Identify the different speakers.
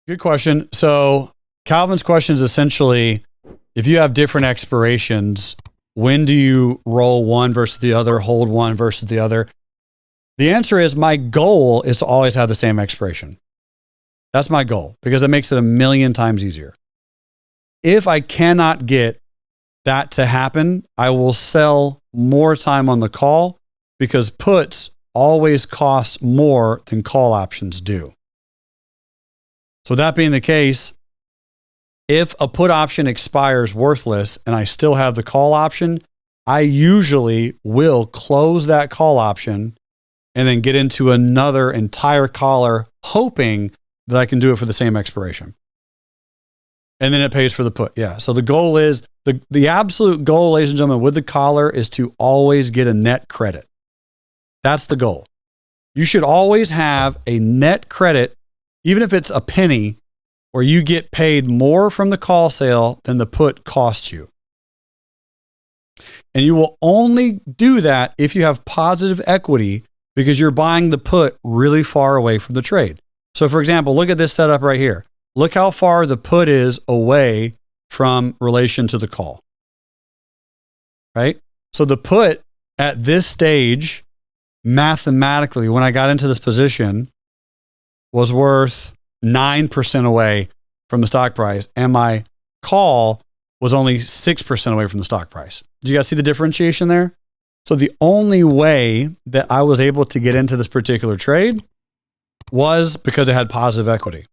Speaker 1: Good question. So Calvin's question is essentially, if you have different expirations, when do you roll one versus the other, hold one versus the other? The answer is my goal is to always have the same expiration. That's my goal because it makes it a million times easier. If I cannot get that to happen, I will sell more time on the call because puts always cost more than call options do. So that being the case, if a put option expires worthless and I still have the call option, I usually will close that call option and then get into another entire collar, hoping that I can do it for the same expiration. And then it pays for the put. Yeah. So the goal is, the absolute goal, ladies and gentlemen, with the collar is to always get a net credit. That's the goal. You should always have a net credit, even if it's a penny, where you get paid more from the call sale than the put costs you. And you will only do that if you have positive equity because you're buying the put really far away from the trade. So for example, look at this setup right here. Look how far the put is away from relation to the call, right? So the put at this stage, mathematically, when I got into this position, was worth 9% away from the stock price, and my call was only 6% away from the stock price. Do you guys see the differentiation there? So the only way that I was able to get into this particular trade was because it had positive equity.